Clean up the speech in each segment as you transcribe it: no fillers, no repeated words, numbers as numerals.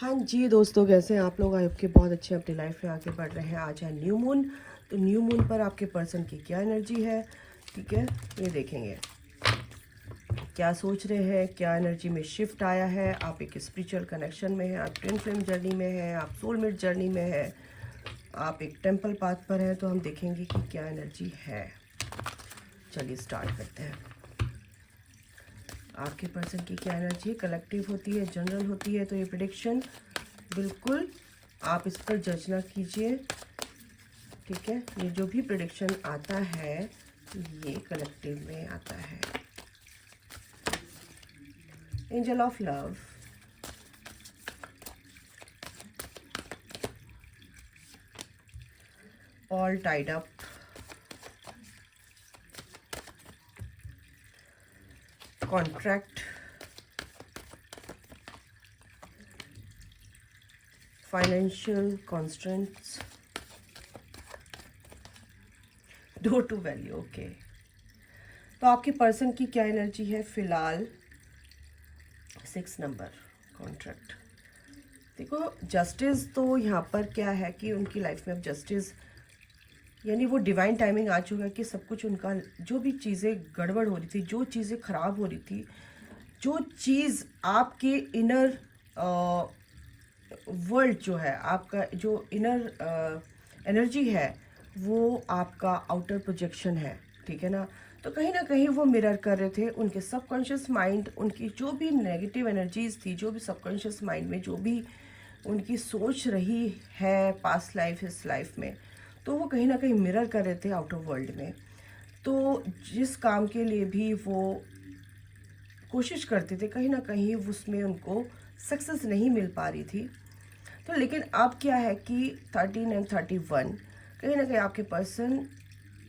हाँ जी दोस्तों, कैसे हैं आप लोग? आई होप कि बहुत अच्छे अपनी लाइफ में आगे बढ़ रहे हैं। आज है न्यू मून। तो न्यू मून पर आपके पर्सन की क्या एनर्जी है, ठीक है, ये देखेंगे। क्या सोच रहे हैं, क्या एनर्जी में शिफ्ट आया है, आप एक स्पिरिचुअल कनेक्शन में हैं, आप ट्विन फ्लेम जर्नी में हैं, आप सोलमेट जर्नी में हैं, आप एक टेम्पल पाथ पर हैं। तो हम देखेंगे कि क्या एनर्जी है। चलिए स्टार्ट करते हैं। आपके पर्सन की क्या एनर्जी है, कलेक्टिव होती है, जनरल होती है। तो ये प्रेडिक्शन बिल्कुल आप इस पर जज ना कीजिए, ठीक है। ये जो भी प्रेडिक्शन आता है ये कलेक्टिव में आता है। Angel of love, all tied up, contract, financial constraints, do to value. Okay, तो आपके पर्सन की क्या एनर्जी है फिलहाल? 6 नंबर, कॉन्ट्रैक्ट। देखो, जस्टिस तो यहाँ पर क्या है कि उनकी लाइफ में अब जस्टिस यानी वो डिवाइन टाइमिंग आ चुका है कि सब कुछ उनका, जो भी चीज़ें गड़बड़ हो रही थी, जो चीज़ें ख़राब हो रही थी, जो चीज़ आपके इनर वर्ल्ड जो है, आपका जो इनर एनर्जी है, वो आपका आउटर प्रोजेक्शन है, ठीक है ना। तो कहीं ना कहीं वो मिरर कर रहे थे उनके सबकॉन्शियस माइंड, उनकी जो भी नेगेटिव एनर्जीज थी, जो भी सबकॉन्शियस माइंड में जो भी उनकी सोच रही है पास्ट लाइफ इस लाइफ में, तो वो कहीं ना कहीं मिरर कर रहे थे आउटर वर्ल्ड में। तो जिस काम के लिए भी वो कोशिश करते थे, कहीं ना कहीं उसमें उनको सक्सेस नहीं मिल पा रही थी। तो लेकिन अब क्या है कि 13 एंड 31 कहीं ना कहीं आपके पर्सन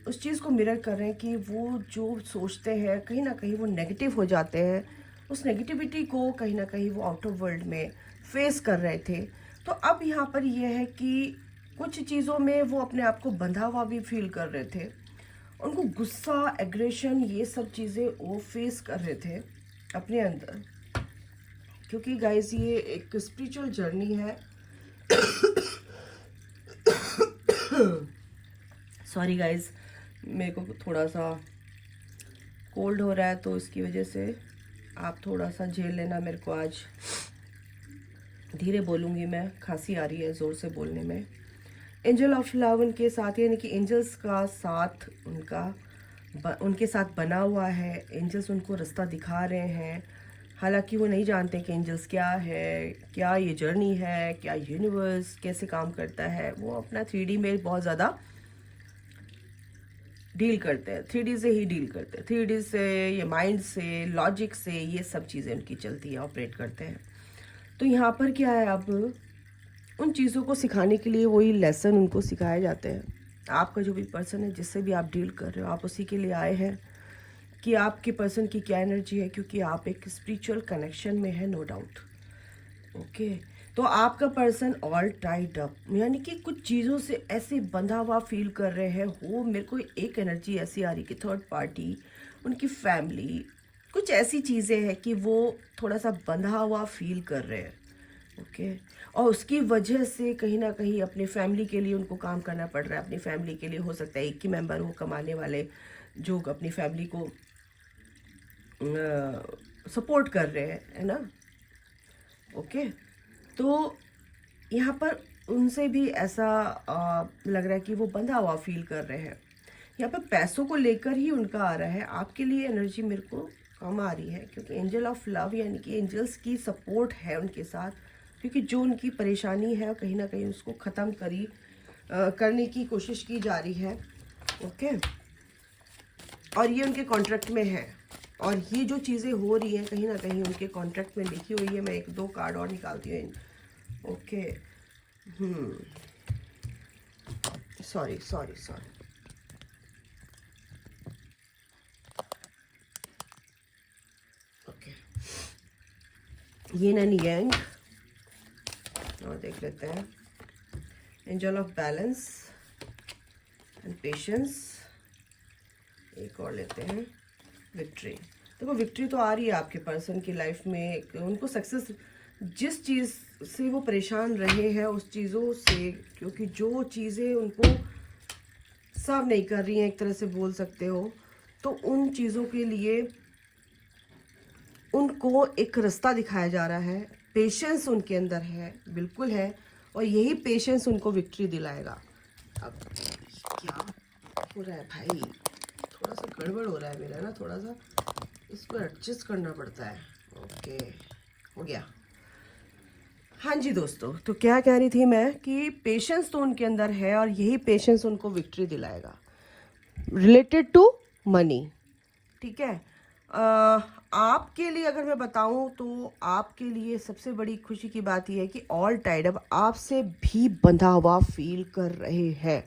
उस चीज़ को मिरर कर रहे हैं कि वो जो सोचते हैं कहीं ना कहीं वो नेगेटिव हो जाते हैं। उस नेगेटिविटी को कहीं ना कहीं वो आउटर वर्ल्ड में फेस कर रहे थे। तो अब यहाँ पर यह है कि कुछ चीज़ों में वो अपने आप को बंधा हुआ भी फील कर रहे थे। उनको गुस्सा, एग्रेशन, ये सब चीज़ें वो फेस कर रहे थे अपने अंदर, क्योंकि गाइस ये एक स्पिरिचुअल जर्नी है। सॉरी गाइस, मेरे को थोड़ा सा कोल्ड हो रहा है, तो इसकी वजह से आप थोड़ा सा झेल लेना। मेरे को आज धीरे बोलूँगी मैं, खांसी आ रही है ज़ोर से बोलने में। एंजल ऑफ लव उनके साथ, यानी कि एंजल्स का साथ उनके साथ बना हुआ है। एंजल्स उनको रास्ता दिखा रहे हैं, हालांकि वो नहीं जानते कि एंजल्स क्या है, क्या ये जर्नी है, क्या यूनिवर्स कैसे काम करता है। वो अपना 3D में बहुत ज़्यादा डील करते हैं, 3D से ही डील करते हैं, 3D से, ये माइंड से, लॉजिक से, ये सब चीज़ें उनकी चलती है, ऑपरेट करते हैं। तो यहाँ पर क्या है, अब उन चीज़ों को सिखाने के लिए वही लेसन उनको सिखाए जाते हैं। आपका जो भी पर्सन है, जिससे भी आप डील कर रहे हो, आप उसी के लिए आए हैं कि आपके पर्सन की क्या एनर्जी है, क्योंकि आप एक स्पिरिचुअल कनेक्शन में है, नो डाउट। ओके, तो आपका पर्सन ऑल टाइड अप, यानी कि कुछ चीज़ों से ऐसे बंधा हुआ फील कर रहे हैं। वो मेरे को एक एनर्जी ऐसी आ रही कि थर्ड पार्टी, उनकी फैमिली, कुछ ऐसी चीज़ें हैं कि वो थोड़ा सा बंधा हुआ फील कर रहे हैं। ओके, और उसकी वजह से कहीं ना कहीं अपनी फैमिली के लिए उनको काम करना पड़ रहा है। अपनी फैमिली के लिए हो सकता है एक ही मेंबर हो कमाने वाले, जो अपनी फैमिली को सपोर्ट कर रहे हैं, है ना। ओके, तो यहाँ पर उनसे भी ऐसा लग रहा है कि वो बंधा हुआ फील कर रहे हैं। यहाँ पर पैसों को लेकर ही उनका आ रहा है। आपके लिए एनर्जी मेरे को कम आ रही है, क्योंकि एंजल ऑफ लव यानी कि एंजल्स की सपोर्ट है उनके साथ, क्योंकि जो उनकी परेशानी है कहीं ना कहीं उसको ख़त्म करने की कोशिश की जा रही है। ओके, और ये उनके कॉन्ट्रैक्ट में है, और ये जो चीज़ें हो रही हैं कहीं ना कहीं उनके कॉन्ट्रैक्ट में लिखी हुई है। मैं एक दो कार्ड और निकालती हूँ। Okay, sorry sorry sorry. Okay, yin and yang, और देख लेते हैं angel of balance and patience. एक और लेते हैं, विक्ट्री। देखो, विक्ट्री तो आ रही है आपके पर्सन की लाइफ में, उनको सक्सेस जिस चीज़ से वो परेशान रहे हैं उस चीज़ों से, क्योंकि जो चीज़ें उनको सर्व नहीं कर रही हैं एक तरह से बोल सकते हो, तो उन चीज़ों के लिए उनको एक रास्ता दिखाया जा रहा है। पेशेंस उनके अंदर है, बिल्कुल है, और यही पेशेंस उनको विक्ट्री दिलाएगा। अब क्या हो रहा है भाई, थोड़ा सा गड़बड़ हो रहा है मेरा ना, थोड़ा सा इसको एडजस्ट करना पड़ता है। ओके, हो गया। हाँ जी दोस्तों, तो क्या कह रही थी मैं कि पेशेंस तो उनके अंदर है और यही पेशेंस उनको विक्ट्री दिलाएगा रिलेटेड टू मनी। ठीक है। आपके लिए अगर मैं बताऊं तो आपके लिए सबसे बड़ी खुशी की बात यह है कि ऑल टाइड अब आपसे भी बंधा हुआ फील कर रहे हैं,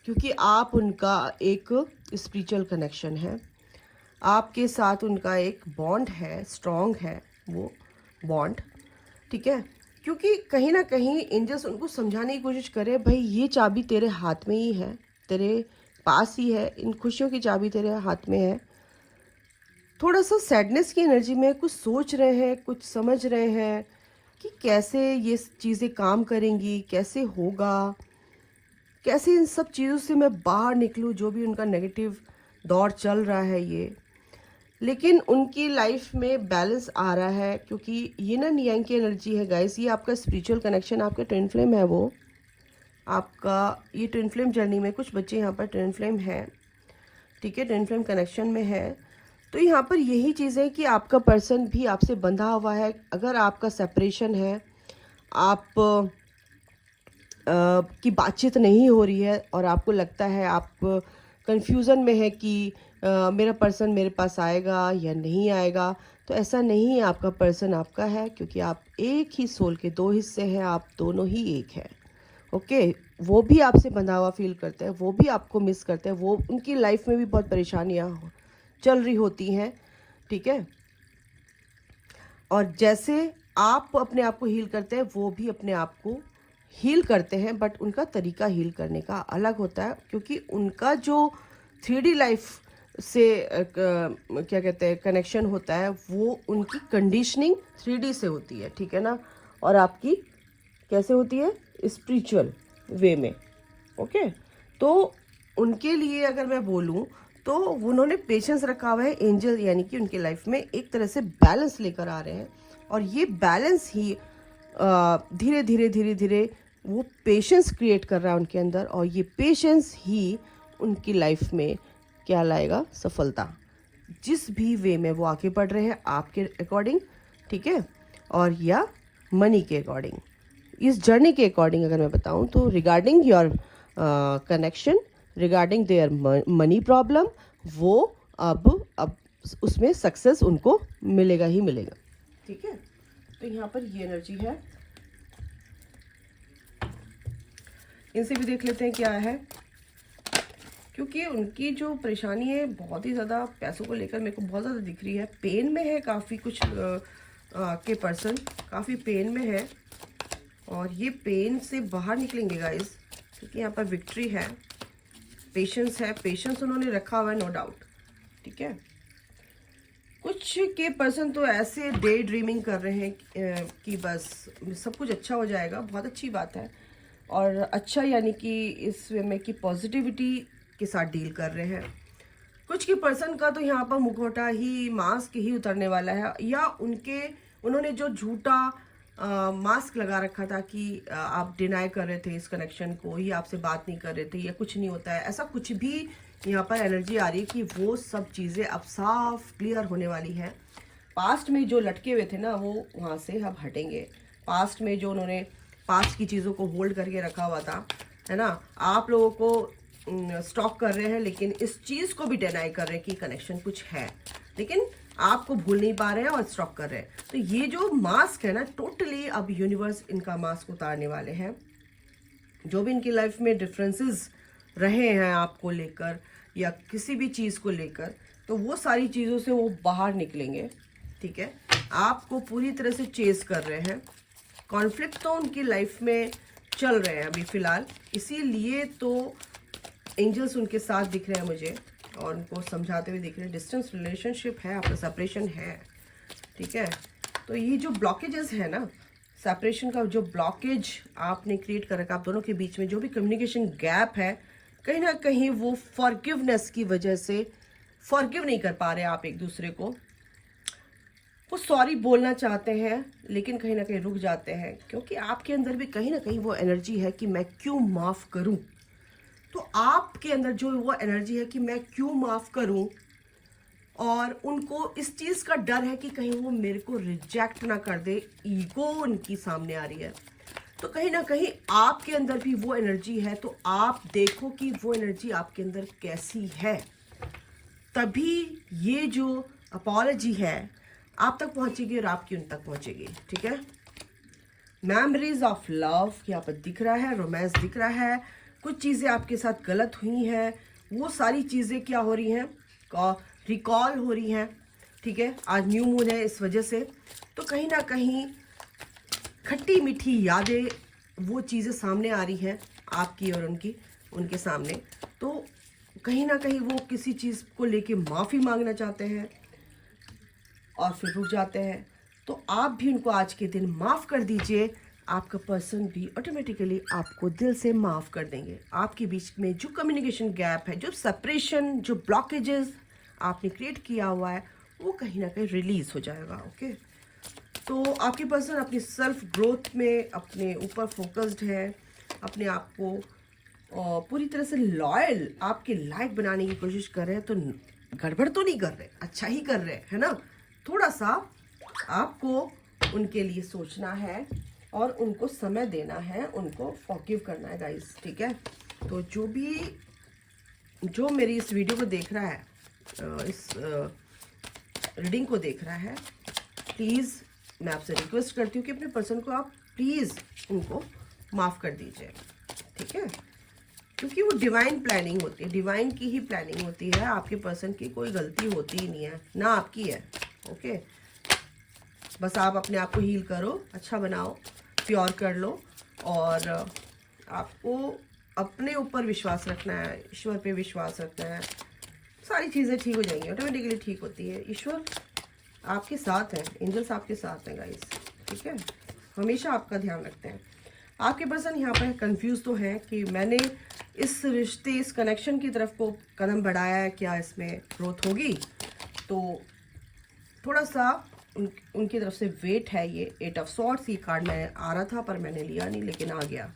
क्योंकि आप उनका एक स्पिरिचुअल कनेक्शन है, आपके साथ उनका एक बॉन्ड है, स्ट्रॉन्ग है वो बॉन्ड। ठीक है, क्योंकि कहीं ना कहीं एंजल्स उनको समझाने की कोशिश करे, भाई ये चाबी तेरे हाथ में ही है, तेरे पास ही है, इन खुशियों की चाबी तेरे हाथ में है। थोड़ा सा सैडनेस की एनर्जी में कुछ सोच रहे हैं, कुछ समझ रहे हैं कि कैसे ये चीज़ें काम करेंगी, कैसे होगा, कैसे इन सब चीज़ों से मैं बाहर निकलूँ, जो भी उनका नेगेटिव दौर चल रहा है ये। लेकिन उनकी लाइफ में बैलेंस आ रहा है, क्योंकि ये ना नियांग की एनर्जी है गाइस, ये आपका स्पिरिचुअल कनेक्शन, आपका ट्विन फ्लेम है वो आपका। ये ट्विन फ्लेम जर्नी में कुछ बच्चे यहाँ पर ट्विन फ्लेम है, ठीक है, ट्विन फ्लेम कनेक्शन में है। तो यहाँ पर यही चीज़ है कि आपका पर्सन भी आपसे बंधा हुआ है। अगर आपका सेपरेशन है, आप की बातचीत नहीं हो रही है और आपको लगता है, आप कंफ्यूजन में है कि मेरा पर्सन मेरे पास आएगा या नहीं आएगा, तो ऐसा नहीं है। आपका पर्सन आपका है, क्योंकि आप एक ही सोल के दो हिस्से हैं, आप दोनों ही एक हैं। ओके, वो भी आपसे बंधा हुआ फील करते हैं, वो भी आपको मिस करते हैं, वो उनकी लाइफ में भी बहुत परेशानियाँ चल रही होती हैं। ठीक है, और जैसे आप अपने आप को हील करते हैं, वो भी अपने आप को हील करते हैं, बट उनका तरीका हील करने का अलग होता है, क्योंकि उनका जो 3D लाइफ से क्या कहते हैं कनेक्शन होता है, वो उनकी कंडीशनिंग 3D से होती है, ठीक है ना, और आपकी कैसे होती है, स्पिरिचुअल वे में। ओके, तो उनके लिए अगर मैं बोलूं तो उन्होंने पेशेंस रखा हुआ है। एंजल यानी कि उनकी लाइफ में एक तरह से बैलेंस लेकर आ रहे हैं, और ये बैलेंस ही धीरे धीरे धीरे धीरे वो पेशेंस क्रिएट कर रहा है उनके अंदर, और ये पेशेंस ही उनकी लाइफ में क्या लाएगा, सफलता, जिस भी वे में वो आगे बढ़ रहे हैं आपके अकॉर्डिंग। ठीक है, और या मनी के अकॉर्डिंग, इस जर्नी के अकॉर्डिंग अगर मैं बताऊं तो regarding your connection, regarding their money problem, वो अब उसमें सक्सेस उनको मिलेगा ही मिलेगा। ठीक है, तो यहाँ पर ये एनर्जी है। इनसे भी देख लेते हैं क्या है, क्योंकि उनकी जो परेशानी है बहुत ही ज़्यादा पैसों को लेकर मेरे को बहुत ज़्यादा दिख रही है। पेन में है काफ़ी, कुछ के पर्सन काफ़ी पेन में है, और ये पेन से बाहर निकलेंगे गाइस, क्योंकि यहाँ पर विक्ट्री है, पेशेंस है, पेशेंस उन्होंने रखा हुआ है, नो डाउट। ठीक है, कुछ के पर्सन तो ऐसे डे ड्रीमिंग कर रहे हैं कि बस सब कुछ अच्छा हो जाएगा, बहुत अच्छी बात है, और अच्छा यानी कि इस वे में कि पॉजिटिविटी के साथ डील कर रहे हैं। कुछ के पर्सन का तो यहाँ पर मुखौटा ही, मास्क ही उतरने वाला है, या उन्होंने जो झूठा मास्क लगा रखा था कि आप डिनाई कर रहे थे इस कनेक्शन को, ये आपसे बात नहीं कर रहे थे, या कुछ नहीं होता है, ऐसा कुछ भी यहाँ पर एनर्जी आ रही है कि वो सब चीज़ें अब साफ क्लियर होने वाली है। पास्ट में जो लटके हुए थे ना, वो वहाँ से अब हटेंगे। पास्ट में जो उन्होंने पास्ट की चीज़ों को होल्ड करके रखा हुआ था, है ना, आप लोगों को स्टॉक कर रहे हैं, लेकिन इस चीज़ को भी डिनाई कर रहे हैं कि कनेक्शन कुछ है, लेकिन आपको भूल नहीं पा रहे हैं और स्टॉक कर रहे हैं। तो ये जो मास्क है ना, टोटली अब यूनिवर्स इनका मास्क उतारने वाले हैं। जो भी इनकी लाइफ में डिफरेंसेस रहे हैं आपको लेकर या किसी भी चीज़ को लेकर, तो वो सारी चीज़ों से वो बाहर निकलेंगे। ठीक है, आपको पूरी तरह से चेस कर रहे हैं। कॉन्फ्लिक्ट तो उनकी लाइफ में चल रहे हैं अभी फ़िलहाल, इसीलिए तो एंजल्स उनके साथ दिख रहे हैं मुझे, और उनको समझाते हुए दिख रहे हैं। डिस्टेंस रिलेशनशिप है, आपका सेपरेशन है। ठीक है, तो ये जो ब्लॉकेजेस है ना, सेपरेशन का जो ब्लॉकेज आपने क्रिएट कर रखा, आप दोनों के बीच में जो भी कम्युनिकेशन गैप है, कहीं ना कहीं वो फॉरगिवनेस की वजह से फॉरगिव नहीं कर पा रहे आप एक दूसरे को। वो सॉरी बोलना चाहते हैं लेकिन कहीं ना कहीं रुक जाते हैं, क्योंकि आपके अंदर भी कहीं ना कहीं वो एनर्जी है कि मैं क्यों माफ़ करूं। तो आपके अंदर जो वो एनर्जी है कि मैं क्यों माफ़ करूं, और उनको इस चीज़ का डर है कि कहीं वो मेरे को रिजेक्ट ना कर दे, ईगो उनकी सामने आ रही है। तो कहीं ना कहीं आपके अंदर भी वो एनर्जी है, तो आप देखो कि वो एनर्जी आपके अंदर कैसी है, तभी ये जो अपॉलॉजी है आप तक पहुंचेगी और आपकी उन तक पहुंचेगी। ठीक है, मेमोरीज ऑफ लव यहाँ पर दिख रहा है, रोमांस दिख रहा है, कुछ चीज़ें आपके साथ गलत हुई हैं, वो सारी चीज़ें क्या हो रही हैं, रिकॉल हो रही हैं। ठीक है, आज न्यू मून है इस वजह से, तो कहीं ना कहीं खट्टी मीठी यादें, वो चीज़ें सामने आ रही हैं आपकी और उनके सामने। तो कहीं ना कहीं वो किसी चीज़ को लेके माफ़ी मांगना चाहते हैं और फिर रुक जाते हैं। तो आप भी उनको आज के दिन माफ़ कर दीजिए, आपका पर्सन भी ऑटोमेटिकली आपको दिल से माफ़ कर देंगे। आपके बीच में जो कम्युनिकेशन गैप है, जो सेपरेशन, जो ब्लॉकेजेस आपने क्रिएट किया हुआ है, वो कहीं ना कहीं रिलीज़ हो जाएगा। ओके, तो आपके पर्सन अपनी सेल्फ ग्रोथ में अपने ऊपर फोकस्ड है, अपने आप को पूरी तरह से लॉयल आपके लायक बनाने की कोशिश कर रहे हैं। तो गड़बड़ तो नहीं कर रहे, अच्छा ही कर रहे हैं, है ना। थोड़ा सा आपको उनके लिए सोचना है और उनको समय देना है, उनको फॉरगिव करना है गाइस। ठीक है, तो जो मेरी इस वीडियो को देख रहा है, इस रीडिंग को देख रहा है, प्लीज़ मैं आपसे रिक्वेस्ट करती हूँ कि अपने पर्सन को आप प्लीज़ उनको माफ़ कर दीजिए। ठीक है, क्योंकि वो डिवाइन प्लानिंग होती है, डिवाइन की ही प्लानिंग होती है, आपके पर्सन की कोई गलती होती ही नहीं है, ना आपकी है। ओके, बस आप अपने आप को हील करो, अच्छा बनाओ, प्योर कर लो, और आपको अपने ऊपर विश्वास रखना है, ईश्वर पे विश्वास रखना है, सारी चीज़ें ठीक हो जाएंगी, ऑटोमेटिकली ठीक होती है। ईश्वर आपके साथ है, एंजल्स आपके साथ हैं गाइस। ठीक है, हमेशा आपका ध्यान रखते हैं। आपके पर्सन यहाँ पर कंफ्यूज तो हैं कि मैंने इस रिश्ते, इस कनेक्शन की तरफ को कदम बढ़ाया है, क्या इसमें ग्रोथ होगी। तो थोड़ा सा उनकी तरफ से वेट है। ये 8 ऑफ सॉर्ड्स, ये कार्ड मैं आ रहा था पर मैंने लिया नहीं, लेकिन आ गया।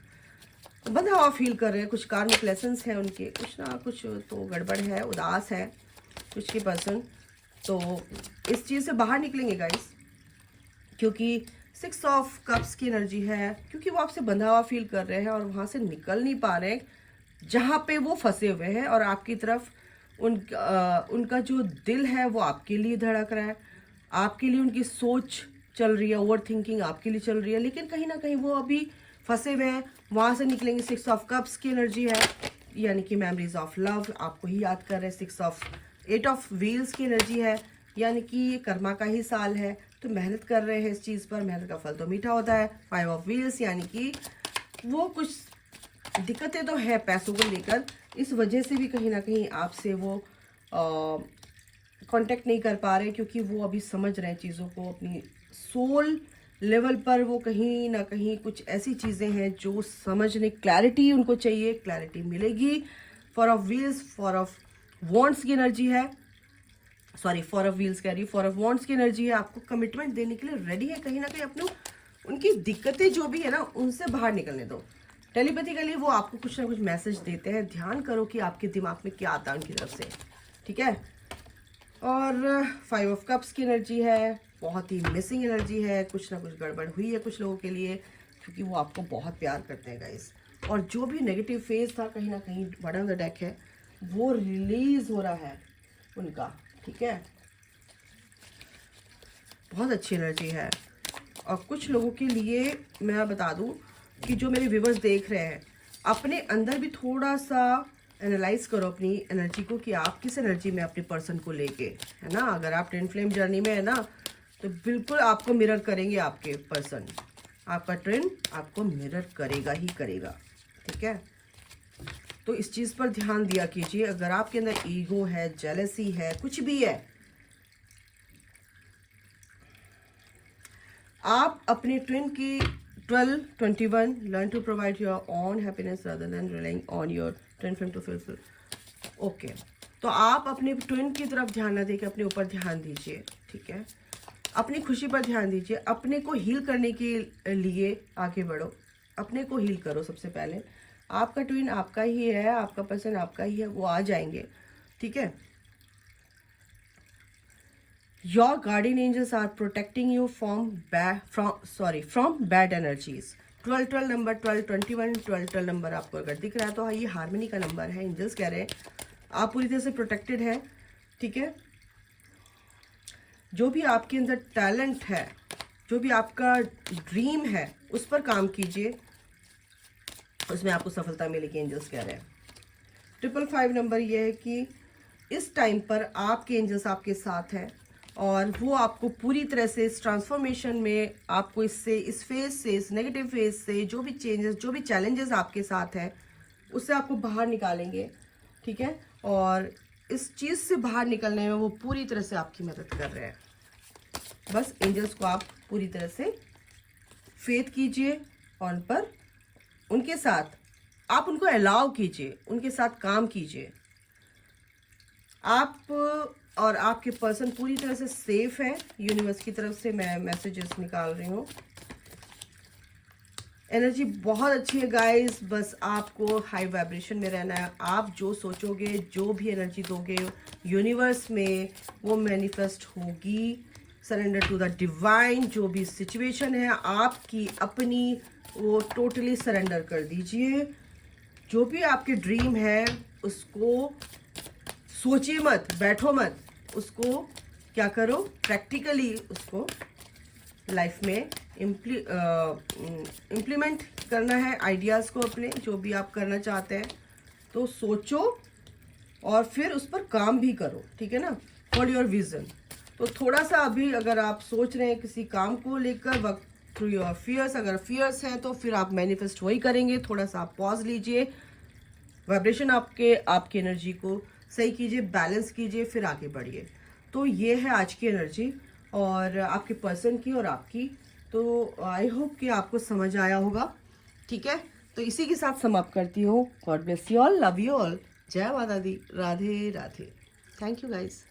तो बंधा हुआ फील कर रहे हैं, कुछ कार्मिक लेसन्स हैं उनके, कुछ ना कुछ तो गड़बड़ है, उदास है कुछ के पर्सन। तो इस चीज़ से बाहर निकलेंगे गाइस, क्योंकि 6 ऑफ कप्स की एनर्जी है, क्योंकि वो आपसे बंधा हुआ फील कर रहे हैं और वहाँ से निकल नहीं पा रहे हैं जहाँ पे वो फंसे हुए हैं, और आपकी तरफ उनका जो दिल है वो आपके लिए धड़क रहा है, आपके लिए उनकी सोच चल रही है, ओवर थिंकिंग आपके लिए चल रही है, लेकिन कहीं ना कहीं वो अभी फंसे हुए हैं। वहाँ से निकलेंगे। 6 ऑफ कप्स की एनर्जी है, यानी कि मेमोरीज ऑफ लव आपको ही याद कर रहे हैं। 8 ऑफ व्हील्स की एनर्जी है, यानी कि ये कर्मा का ही साल है, तो मेहनत कर रहे हैं इस चीज़ पर, मेहनत का फल तो मीठा होता है। 5 ऑफ व्हील्स, यानी कि वो कुछ दिक्कतें तो है पैसों को लेकर, इस वजह से भी कहीं ना कहीं आपसे वो कांटेक्ट नहीं कर पा रहे, क्योंकि वो अभी समझ रहे हैं चीज़ों को अपनी सोल लेवल पर। वो कहीं ना कहीं कुछ ऐसी चीज़ें हैं जो समझने, क्लैरिटी उनको चाहिए, क्लैरिटी मिलेगी। 4 ऑफ व्हील्स, 4 ऑफ वॉन्ड्स की एनर्जी है, सॉरी 4 ऑफ व्हील्स कह रही, 4 ऑफ वॉन्ड्स की एनर्जी है। आपको कमिटमेंट देने के लिए रेडी है, कहीं ना कहीं अपने उनकी दिक्कतें जो भी है ना उनसे बाहर निकलने दो। टेलीपैथिकली वो आपको कुछ ना कुछ मैसेज देते हैं, ध्यान करो कि आपके दिमाग में क्या आता है उनकी तरफ से। ठीक है, और 5 ऑफ कप्स की एनर्जी है, बहुत ही मिसिंग एनर्जी है, कुछ ना कुछ गड़बड़ हुई है कुछ लोगों के लिए, क्योंकि वो आपको बहुत प्यार करते हैं गाइस। और जो भी नेगेटिव फेज था, कहीं ना कहीं बॉटम ऑफ द डेक है, वो रिलीज हो रहा है उनका। ठीक है, बहुत अच्छी एनर्जी है। और कुछ लोगों के लिए मैं बता दूं कि जो मेरे व्यूवर्स देख रहे हैं, अपने अंदर भी थोड़ा सा एनालाइज करो अपनी एनर्जी को, कि आप किस एनर्जी में अपने पर्सन को लेके, है ना। अगर आप ट्विन फ्लेम जर्नी में है ना, तो बिल्कुल आपको मिरर करेंगे आपके पर्सन, आपका ट्विन आपको मिरर करेगा ही करेगा। ठीक है, तो इस चीज़ पर ध्यान दिया कीजिए। अगर आपके अंदर ईगो है, जेलसी है, कुछ भी है, आप अपने ट्विन की 12-21 learn to provide your own happiness rather than relying on your twin flame to fulfil. Okay, तो आप अपने ट्विन की तरफ ध्यान ना देके अपने ऊपर ध्यान दीजिए, ठीक है। अपनी खुशी पर ध्यान दीजिए, अपने को हील करने के लिए आगे बढ़ो, अपने को हील करो सबसे पहले। आपका ट्विन आपका ही है, आपका पर्सन आपका ही है, वो आ जाएंगे, ठीक है। Your guardian angels are protecting you from bad energies. 12 number 12 number आपको अगर दिख रहा है तो ये हार्मनी का नंबर है। एंजल्स कह रहे हैं आप पूरी तरह से प्रोटेक्टेड है, ठीक है। जो भी आपके अंदर टैलेंट है, जो भी आपका ड्रीम है, उस पर काम कीजिए, उसमें आपको सफलता मिलेगी, एंजल्स कह रहे हैं। 555 नंबर ये है कि इस टाइम पर आपके एंजल्स आपके साथ हैं और वो आपको पूरी तरह से इस ट्रांसफॉर्मेशन में आपको इससे, इस फेज से, इस नेगेटिव फेज से, जो भी चेंजेस, जो भी चैलेंजेस आपके साथ हैं, उससे आपको बाहर निकालेंगे, ठीक है। और इस चीज़ से बाहर निकलने में वो पूरी तरह से आपकी मदद कर रहे हैं। बस एंजल्स को आप पूरी तरह से फेथ कीजिए और उन पर, उनके साथ आप उनको अलाउ कीजिए, उनके साथ काम कीजिए। आप और आपके पर्सन पूरी तरह से सेफ है। यूनिवर्स की तरफ से मैं मैसेजेस निकाल रही हूँ। एनर्जी बहुत अच्छी है गाइस, बस आपको हाई वाइब्रेशन में रहना है। आप जो सोचोगे, जो भी एनर्जी दोगे यूनिवर्स में, वो मैनिफेस्ट होगी। Surrender to the divine. जो भी सिचुएशन है आपकी अपनी, वो टोटली सरेंडर कर दीजिए। जो भी आपके ड्रीम है उसको सोचिए मत, बैठो मत, उसको क्या करो, प्रैक्टिकली उसको लाइफ में इम्प्लीमेंट करना है। आइडियाज़ को अपने, जो भी आप करना चाहते हैं, तो सोचो और फिर उस पर काम भी करो, ठीक है ना, फॉर योर विजन। तो थोड़ा सा अभी अगर आप सोच रहे हैं किसी काम को लेकर, वक्त थ्रू योर फियर्स, अगर फियर्स हैं तो फिर आप मैनिफेस्ट वही करेंगे। थोड़ा सा आप पॉज लीजिए, वाइब्रेशन आपकी एनर्जी को सही कीजिए, बैलेंस कीजिए, फिर आगे बढ़िए। तो ये है आज की एनर्जी और आपके पर्सन की और आपकी। तो आई होप कि आपको समझ आया होगा, ठीक है। तो इसी के साथ समाप्त करती हूँ। God bless you all, love you all, जय माता दी, Radhe Radhe. Thank you guys.